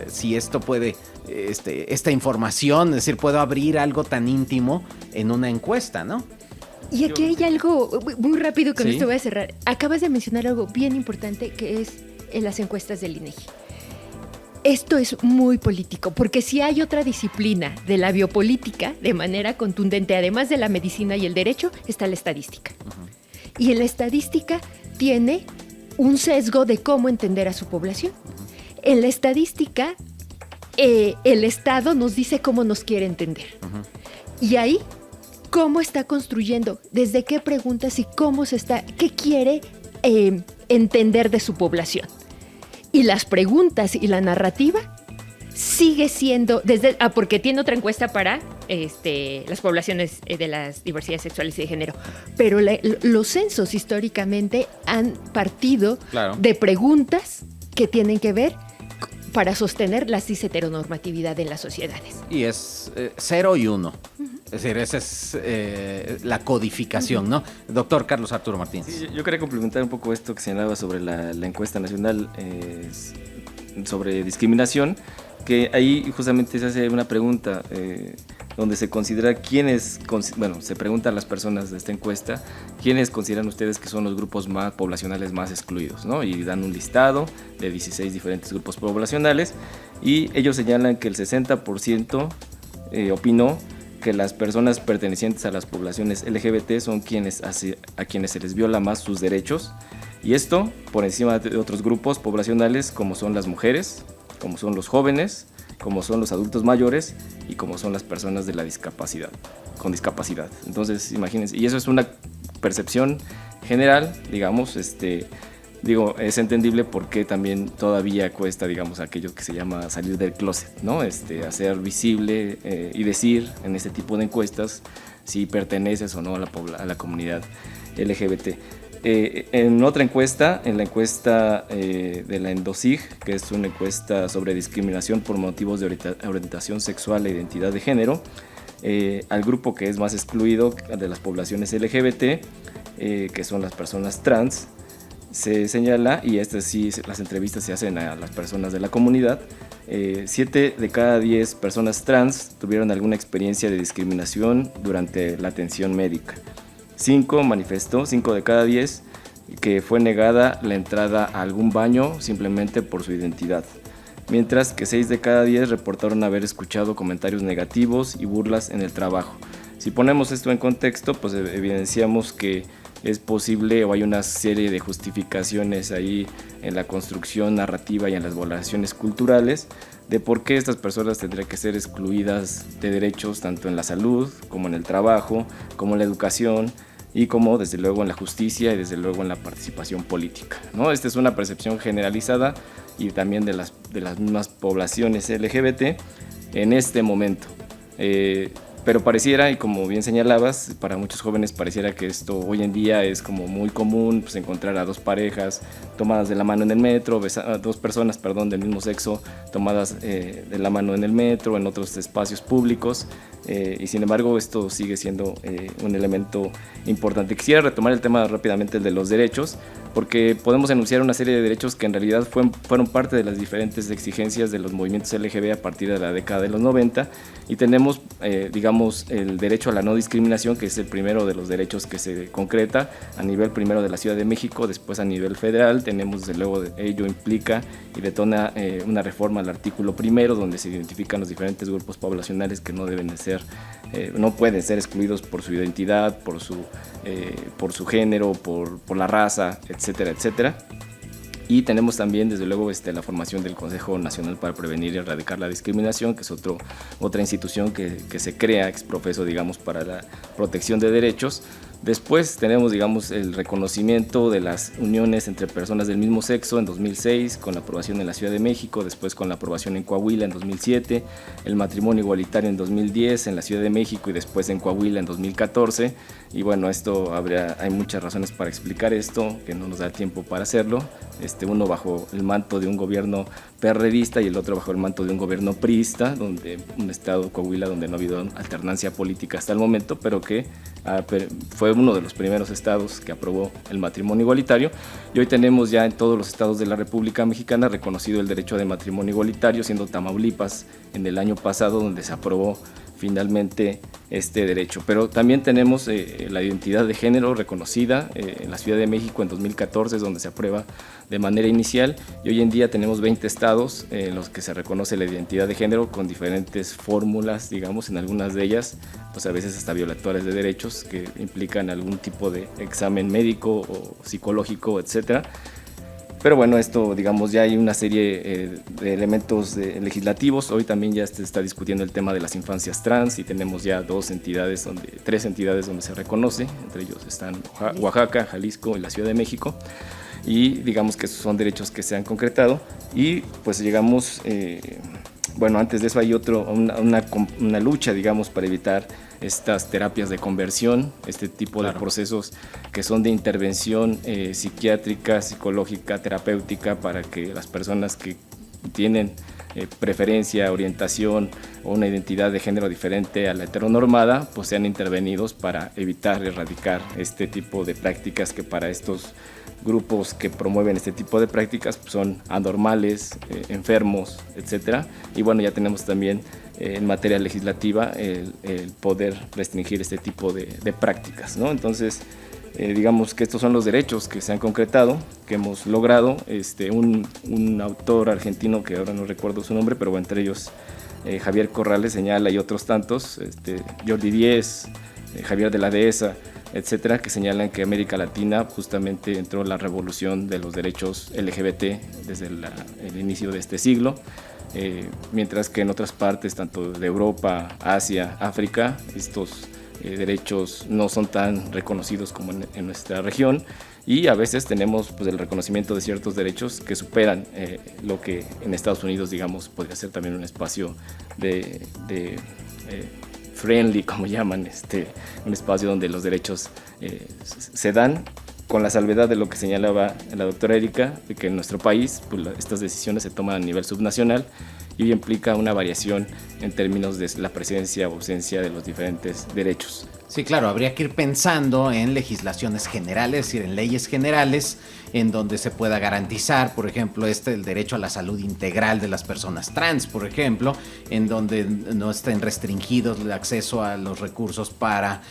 [SPEAKER 1] si esto puede, esta información, es decir, puedo abrir algo tan íntimo en una encuesta, ¿no?
[SPEAKER 3] Y aquí hay algo muy rápido con
[SPEAKER 1] ¿Sí?
[SPEAKER 3] esto voy a cerrar. Acabas de mencionar algo bien importante, que es en las encuestas del INEGI. Esto es muy político, porque si hay otra disciplina de la biopolítica de manera contundente, además de la medicina y el derecho, está la estadística. Y en la estadística tiene un sesgo de cómo entender a su población. En la estadística, el Estado nos dice cómo nos quiere entender. Y ahí, cómo está construyendo, desde qué preguntas y qué quiere entender de su población. Y las preguntas y la narrativa sigue siendo, porque tiene otra encuesta para las poblaciones de las diversidades sexuales y de género, pero los censos históricamente han partido de preguntas que tienen que ver para sostener la cis heteronormatividad en las sociedades.
[SPEAKER 1] Y es 0 y 1. Es decir, esa es la codificación, ¿no? Doctor Carlos Arturo Martínez.
[SPEAKER 4] Sí, yo quería complementar un poco esto que señalaba sobre la encuesta nacional sobre discriminación, que ahí justamente se hace una pregunta donde se considera se preguntan a las personas de esta encuesta, ¿quiénes consideran ustedes que son los grupos poblacionales más excluidos?, ¿no? Y dan un listado de 16 diferentes grupos poblacionales, y ellos señalan que el 60% opinó que las personas pertenecientes a las poblaciones LGBT son a quienes se les viola más sus derechos, y esto por encima de otros grupos poblacionales como son las mujeres, como son los jóvenes, como son los adultos mayores y como son las personas de la discapacidad, con discapacidad. Entonces, imagínense, y eso es una percepción general, digamos, es entendible porque también todavía cuesta, digamos, aquello que se llama salir del closet, ¿no? Hacer visible y decir en este tipo de encuestas si perteneces o no a la comunidad LGBT. En otra encuesta, en la encuesta de la ENDOCIG, que es una encuesta sobre discriminación por motivos de orientación sexual e identidad de género, al grupo que es más excluido de las poblaciones LGBT, que son las personas trans, se señala, y sí, las entrevistas se hacen a las personas de la comunidad, 7 de cada 10 personas trans tuvieron alguna experiencia de discriminación durante la atención médica. 5 de cada 10 que fue negada la entrada a algún baño simplemente por su identidad, mientras que 6 de cada 10 reportaron haber escuchado comentarios negativos y burlas en el trabajo. Si ponemos esto en contexto, pues evidenciamos que es posible, o hay una serie de justificaciones ahí en la construcción narrativa y en las valoraciones culturales de por qué estas personas tendrían que ser excluidas de derechos tanto en la salud como en el trabajo, como en la educación y como desde luego en la justicia y desde luego en la participación política, ¿no? Esta es una percepción generalizada y también de las mismas poblaciones LGBT en este momento. Pero pareciera, y como bien señalabas, para muchos jóvenes pareciera que esto hoy en día es como muy común, pues encontrar a dos parejas tomadas de la mano en el metro, a dos personas, del mismo sexo tomadas de la mano en el metro, en otros espacios públicos, y sin embargo esto sigue siendo un elemento importante. Quisiera retomar el tema rápidamente, el de los derechos, porque podemos enunciar una serie de derechos que en realidad fueron parte de las diferentes exigencias de los movimientos LGB a partir de la década de los 90, y tenemos, el derecho a la no discriminación, que es el primero de los derechos que se concreta a nivel primero de la Ciudad de México, después a nivel federal. Tenemos, desde luego, ello implica y detona una reforma al artículo primero, donde se identifican los diferentes grupos poblacionales que no deben de ser, no pueden ser excluidos por su identidad, por su género, por la raza, etcétera, etcétera. Y tenemos también, desde luego, la formación del Consejo Nacional para Prevenir y Erradicar la Discriminación, que es otra institución que se crea ex profeso, para la protección de derechos. Después tenemos, el reconocimiento de las uniones entre personas del mismo sexo en 2006, con la aprobación en la Ciudad de México, después con la aprobación en Coahuila en 2007, el matrimonio igualitario en 2010 en la Ciudad de México y después en Coahuila en 2014. Y bueno, hay muchas razones para explicar esto, que no nos da tiempo para hacerlo. Uno bajo el manto de un gobierno perredista y el otro bajo el manto de un gobierno priista, donde un estado, Coahuila, donde no ha habido alternancia política hasta el momento, pero que fue uno de los primeros estados que aprobó el matrimonio igualitario. Y hoy tenemos ya en todos los estados de la República Mexicana reconocido el derecho de matrimonio igualitario, siendo Tamaulipas en el año pasado donde se aprobó finalmente este derecho. Pero también tenemos la identidad de género reconocida en la Ciudad de México en 2014, donde se aprueba de manera inicial, y hoy en día tenemos 20 estados en los que se reconoce la identidad de género con diferentes fórmulas, en algunas de ellas, pues a veces hasta violatorias de derechos que implican algún tipo de examen médico o psicológico, etcétera. Pero bueno, esto, ya hay una serie de elementos legislativos. Hoy también ya se está discutiendo el tema de las infancias trans y tenemos ya tres entidades donde se reconoce. Entre ellos están Oaxaca, Jalisco y la Ciudad de México. Y que esos son derechos que se han concretado. Y pues llegamos, antes de eso hay una lucha, para evitar estas terapias de conversión, este tipo de procesos que son de intervención psiquiátrica, psicológica, terapéutica, para que las personas que tienen preferencia, orientación o una identidad de género diferente a la heteronormada, pues sean intervenidos para evitar erradicar este tipo de prácticas que para estos grupos que promueven este tipo de prácticas pues son anormales, enfermos, etcétera. Y bueno, ya tenemos también en materia legislativa el poder restringir este tipo de prácticas, ¿no? Entonces, digamos que estos son los derechos que se han concretado, que hemos logrado. Un autor argentino, que ahora no recuerdo su nombre, pero entre ellos Javier Corrales señala, y otros tantos, Jordi Díez, Javier de la Dehesa, etcétera, que señalan que América Latina justamente entró en la revolución de los derechos LGBT desde el inicio de este siglo, mientras que en otras partes, tanto de Europa, Asia, África, estos derechos no son tan reconocidos como en nuestra región, y a veces tenemos pues el reconocimiento de ciertos derechos que superan lo que en Estados Unidos, podría ser también un espacio de friendly, como llaman, un espacio donde los derechos se dan, con la salvedad de lo que señalaba la doctora Erika, de que en nuestro país pues, estas decisiones se toman a nivel subnacional y hoy implica una variación en términos de la presencia o ausencia de los diferentes derechos.
[SPEAKER 1] Sí, claro, habría que ir pensando en legislaciones generales, es decir, en leyes generales, en donde se pueda garantizar, por ejemplo, el derecho a la salud integral de las personas trans, por ejemplo, en donde no estén restringidos el acceso a los recursos para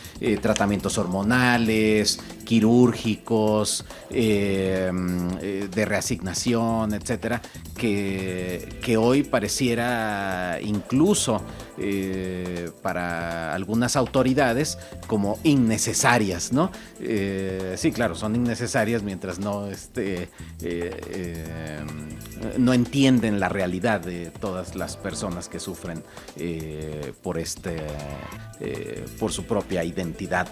[SPEAKER 1] tratamientos hormonales, quirúrgicos, de reasignación, etcétera, que hoy pareciera incluso para algunas autoridades como innecesarias, ¿no? Sí, claro, son innecesarias mientras no entienden la realidad de todas las personas que sufren por su propia identidad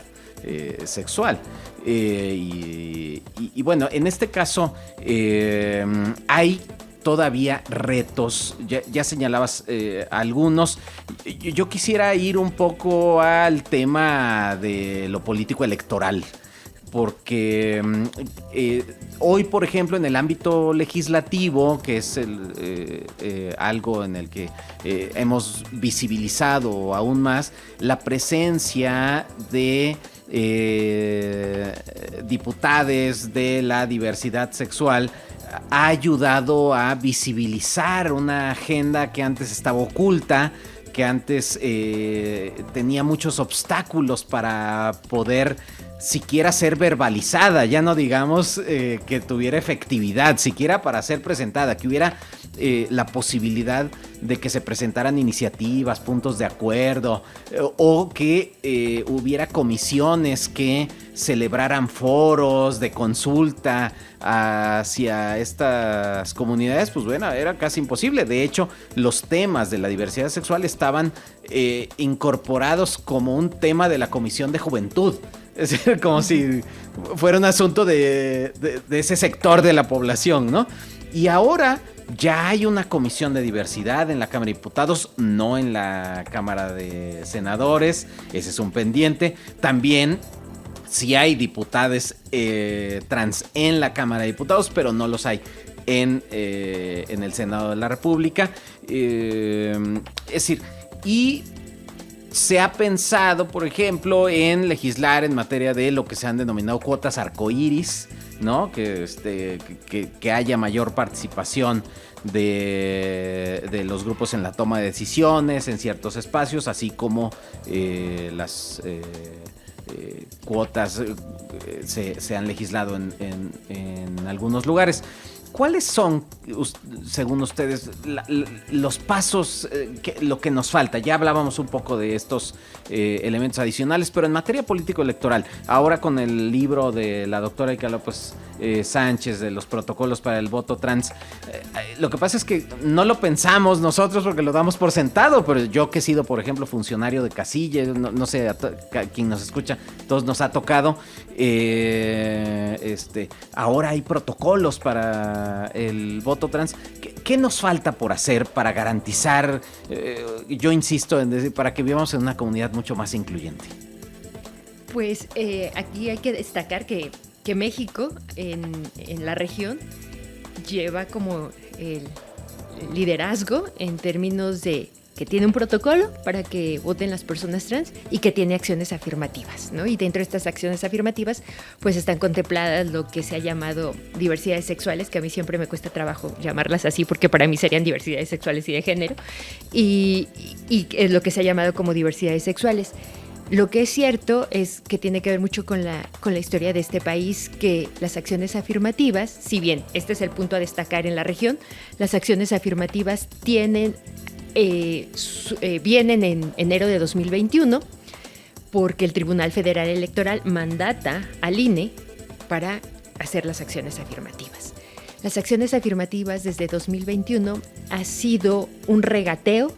[SPEAKER 1] sexual. Y bueno, en este caso hay todavía retos, ya señalabas algunos. Yo quisiera ir un poco al tema de lo político electoral, porque hoy, por ejemplo, en el ámbito legislativo, que es algo en el que hemos visibilizado aún más, la presencia de diputades de la diversidad sexual ha ayudado a visibilizar una agenda que antes estaba oculta, que antes tenía muchos obstáculos para poder siquiera ser verbalizada, ya no digamos que tuviera efectividad, siquiera para ser presentada, que hubiera la posibilidad de que se presentaran iniciativas, puntos de acuerdo, o que hubiera comisiones que celebraran foros de consulta hacia estas comunidades. Pues bueno, era casi imposible. De hecho, los temas de la diversidad sexual estaban incorporados como un tema de la Comisión de Juventud. Es decir, como si fuera un asunto de ese sector de la población, ¿no? Y ahora ya hay una comisión de diversidad en la Cámara de Diputados, no en la Cámara de Senadores. Ese es un pendiente. También sí hay diputados trans en la Cámara de Diputados, pero no los hay en el Senado de la República. Es decir, y se ha pensado, por ejemplo, en legislar en materia de lo que se han denominado cuotas arcoíris, ¿no? Que haya mayor participación de los grupos en la toma de decisiones en ciertos espacios, así como las cuotas se han legislado en algunos lugares. ¿Cuáles son, según ustedes, los pasos, lo que nos falta? Ya hablábamos un poco de estos elementos adicionales, pero en materia político-electoral, ahora con el libro de la doctora Erika López Sánchez de los protocolos para el voto trans, lo que pasa es que no lo pensamos nosotros porque lo damos por sentado, pero yo que he sido, por ejemplo, funcionario de casilla, no sé, a quien nos escucha, todos nos ha tocado, ahora hay protocolos para el voto trans. ¿Qué nos falta por hacer para garantizar, yo insisto en decir, para que vivamos en una comunidad mucho más incluyente?
[SPEAKER 3] Pues aquí hay que destacar que México en la región lleva como el liderazgo en términos de que tiene un protocolo para que voten las personas trans y que tiene acciones afirmativas, ¿no? Y dentro de estas acciones afirmativas, pues están contempladas lo que se ha llamado diversidades sexuales, que a mí siempre me cuesta trabajo llamarlas así, porque para mí serían diversidades sexuales y de género, y es lo que se ha llamado como diversidades sexuales. Lo que es cierto es que tiene que ver mucho con la historia de este país, que las acciones afirmativas, si bien este es el punto a destacar en la región, las acciones afirmativas vienen en enero de 2021 porque el Tribunal Federal Electoral mandata al INE para hacer las acciones afirmativas. Las acciones afirmativas desde 2021 ha sido un regateo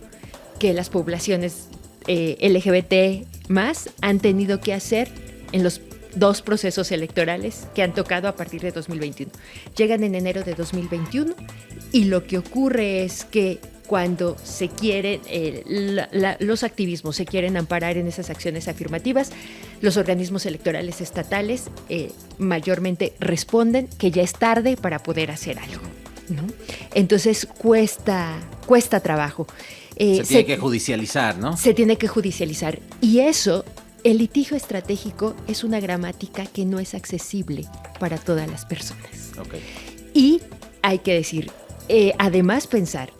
[SPEAKER 3] que las poblaciones LGBT más han tenido que hacer en los dos procesos electorales que han tocado a partir de 2021. Llegan en enero de 2021 y lo que ocurre es que cuando se quieren, los activismos se quieren amparar en esas acciones afirmativas, los organismos electorales estatales mayormente responden que ya es tarde para poder hacer algo, ¿no? Entonces cuesta trabajo.
[SPEAKER 1] Se tiene que judicializar, ¿no?
[SPEAKER 3] Se tiene que judicializar. Y eso El litigio estratégico es una gramática que no es accesible para todas las personas.
[SPEAKER 1] Okay.
[SPEAKER 3] Y hay que decir, además pensar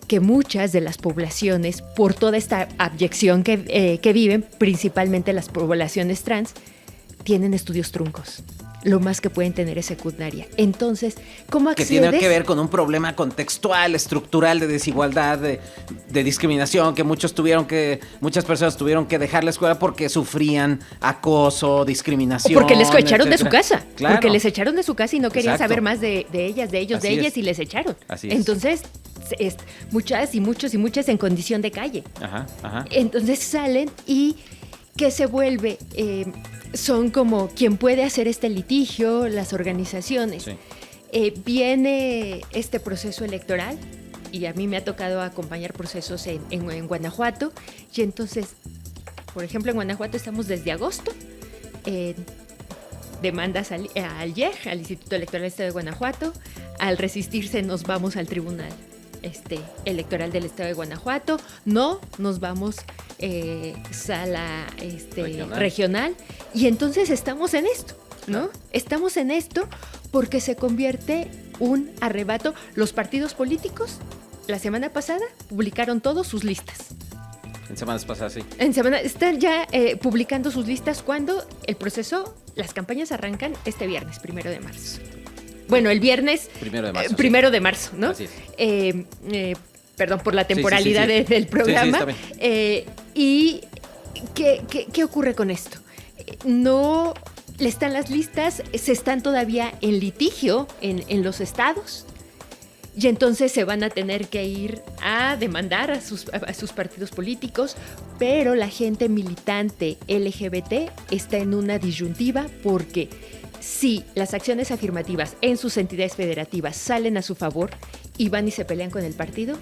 [SPEAKER 3] que muchas de las poblaciones, por toda esta abyección que viven, principalmente las poblaciones trans, tienen estudios truncos. Lo más que pueden tener es secundaria. Entonces, ¿cómo accedes?
[SPEAKER 1] Que tiene que ver con un problema contextual, estructural, de desigualdad, de discriminación, que muchas personas tuvieron que dejar la escuela porque sufrían acoso, discriminación.
[SPEAKER 3] O porque les echaron
[SPEAKER 1] etcétera.
[SPEAKER 3] De su casa.
[SPEAKER 1] Claro.
[SPEAKER 3] Porque les echaron de su casa y no querían
[SPEAKER 1] Exacto.
[SPEAKER 3] saber más de ellas, de ellos,
[SPEAKER 1] Así
[SPEAKER 3] de ellas,
[SPEAKER 1] es.
[SPEAKER 3] y les echaron.
[SPEAKER 1] Así es.
[SPEAKER 3] Entonces, muchas y muchas en condición de calle.
[SPEAKER 1] Ajá.
[SPEAKER 3] Entonces salen y que se vuelve, son como quien puede hacer este litigio, las organizaciones.
[SPEAKER 1] Sí.
[SPEAKER 3] Viene este proceso electoral y a mí me ha tocado acompañar procesos en Guanajuato, y entonces, por ejemplo, en Guanajuato estamos desde agosto, demandas al IEG, al Instituto Electoral del Estado de Guanajuato. Al resistirse nos vamos al Tribunal Electoral del Estado de Guanajuato. No, nos vamos sala regional. Y entonces estamos en esto, ¿no? Estamos en esto porque se convierte un arrebato. Los partidos políticos, la semana pasada, publicaron todos sus listas.
[SPEAKER 1] En semanas pasadas, sí.
[SPEAKER 3] Están ya publicando sus listas cuando el proceso, las campañas arrancan este viernes, 1 de marzo. Bueno, el viernes
[SPEAKER 1] 1 de marzo.
[SPEAKER 3] 1 de marzo, ¿no?
[SPEAKER 1] Así es.
[SPEAKER 3] Perdón por la temporalidad
[SPEAKER 1] sí.
[SPEAKER 3] del programa.
[SPEAKER 1] Sí, está bien.
[SPEAKER 3] ¿Y qué ocurre con esto? No están las listas, se están todavía en litigio en los estados. Y entonces se van a tener que ir a demandar a sus partidos políticos, pero la gente militante LGBT está en una disyuntiva porque si las acciones afirmativas en sus entidades federativas salen a su favor y van y se pelean con el partido,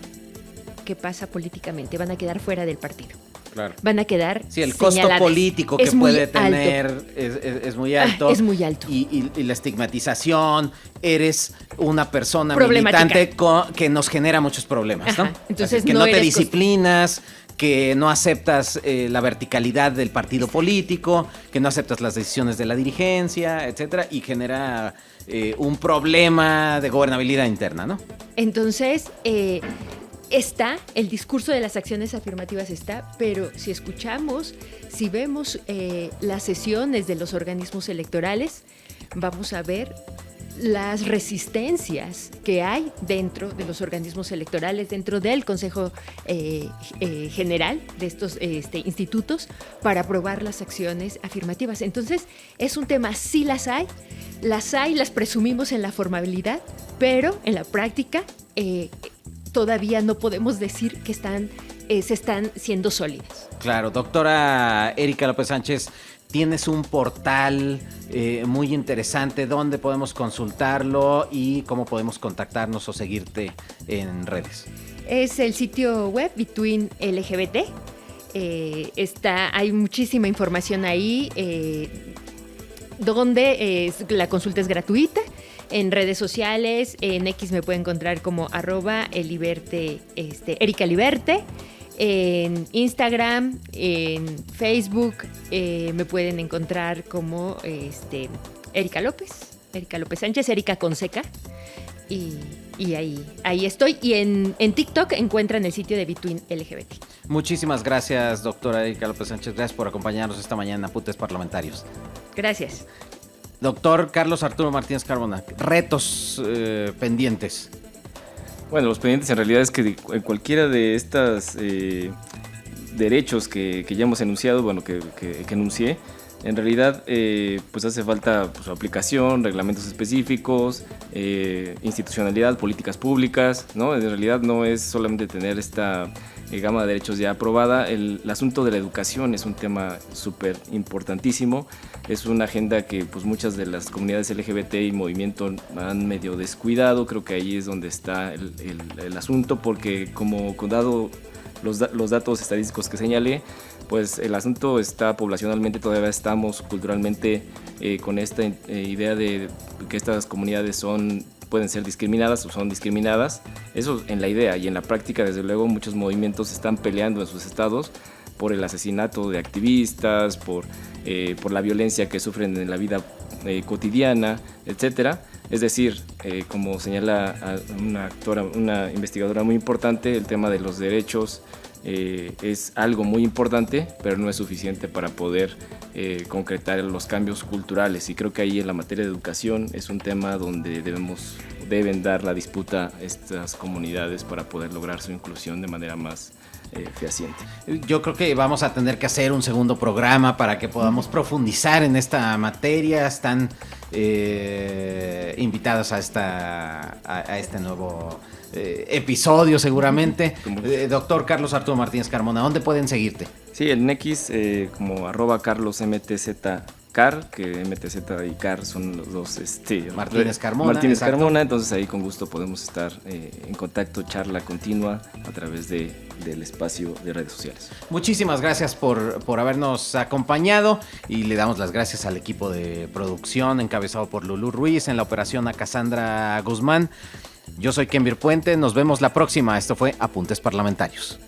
[SPEAKER 3] ¿qué pasa políticamente? Van a quedar fuera del partido.
[SPEAKER 1] Claro.
[SPEAKER 3] Van a quedar
[SPEAKER 1] Sí, el costo
[SPEAKER 3] señaladas.
[SPEAKER 1] político que
[SPEAKER 3] Es muy
[SPEAKER 1] puede
[SPEAKER 3] alto.
[SPEAKER 1] tener es muy alto.
[SPEAKER 3] Es muy alto.
[SPEAKER 1] Y la estigmatización, eres una persona
[SPEAKER 3] Problemática.
[SPEAKER 1] militante que nos genera muchos problemas, ¿no?
[SPEAKER 3] Ajá. Entonces,
[SPEAKER 1] Así es que
[SPEAKER 3] no
[SPEAKER 1] no te
[SPEAKER 3] eres
[SPEAKER 1] disciplinas, que no aceptas la verticalidad del partido político, que no aceptas las decisiones de la dirigencia, etcétera, y genera un problema de gobernabilidad interna, ¿no?
[SPEAKER 3] Entonces, está, el discurso de las acciones afirmativas está, pero si escuchamos, si vemos las sesiones de los organismos electorales, vamos a ver las resistencias que hay dentro de los organismos electorales, dentro del Consejo General de estos institutos, para aprobar las acciones afirmativas. Entonces, es un tema, sí las hay, las presumimos en la formabilidad, pero en la práctica todavía no podemos decir que se están siendo sólidas.
[SPEAKER 1] Claro, doctora Erika López Sánchez, tienes un portal muy interesante. ¿Dónde podemos consultarlo y cómo podemos contactarnos o seguirte en redes?
[SPEAKER 3] Es el sitio web Between LGBT. Hay muchísima información ahí, donde la consulta es gratuita. En redes sociales, en X me pueden encontrar como @eliberte, Erika Liberte. En Instagram, en Facebook, me pueden encontrar como Erika López Sánchez, Erika con seca. Y ahí estoy. Y en TikTok encuentran el sitio de Between LGBT.
[SPEAKER 1] Muchísimas gracias, doctora Erika López Sánchez. Gracias por acompañarnos esta mañana, Apuntes Parlamentarios.
[SPEAKER 3] Gracias.
[SPEAKER 1] Doctor Carlos Arturo Martínez Carbona, retos pendientes.
[SPEAKER 4] Bueno, los pendientes en realidad es que en cualquiera de estos derechos que ya hemos enunciado, bueno, que enuncié, en realidad pues hace falta su aplicación, reglamentos específicos, institucionalidad, políticas públicas, ¿no? En realidad no es solamente tener esta gama de derechos ya aprobada. El asunto de la educación es un tema súper importantísimo. Es una agenda que pues muchas de las comunidades LGBT y movimiento han medio descuidado. Creo que ahí es donde está el asunto, porque como dado los datos estadísticos que señalé, pues el asunto está poblacionalmente, todavía estamos culturalmente con esta idea de que estas comunidades pueden ser discriminadas o son discriminadas. Eso en la idea, y en la práctica, desde luego, muchos movimientos están peleando en sus estados por el asesinato de activistas, por la violencia que sufren en la vida cotidiana, etcétera. Es decir, como señala una investigadora muy importante, el tema de los derechos es algo muy importante, pero no es suficiente para poder concretar los cambios culturales. Y creo que ahí en la materia de educación es un tema donde deben dar la disputa estas comunidades para poder lograr su inclusión de manera más fehaciente.
[SPEAKER 1] Yo creo que vamos a tener que hacer un segundo programa para que podamos profundizar en esta materia. Están invitados a este nuevo episodio seguramente. Doctor Carlos Arturo Martínez Carmona, ¿dónde pueden seguirte?
[SPEAKER 4] Sí, en X como @carlosmtzcar, que MTZ y CAR son los dos.
[SPEAKER 1] Martínez Carmona.
[SPEAKER 4] Martínez Carmona, entonces ahí con gusto podemos estar en contacto, charla continua a través del espacio de redes sociales.
[SPEAKER 1] Muchísimas gracias por habernos acompañado y le damos las gracias al equipo de producción encabezado por Lulú Ruiz, en la operación a Cassandra Guzmán. Yo soy Kenvir Puente, nos vemos la próxima. Esto fue Apuntes Parlamentarios.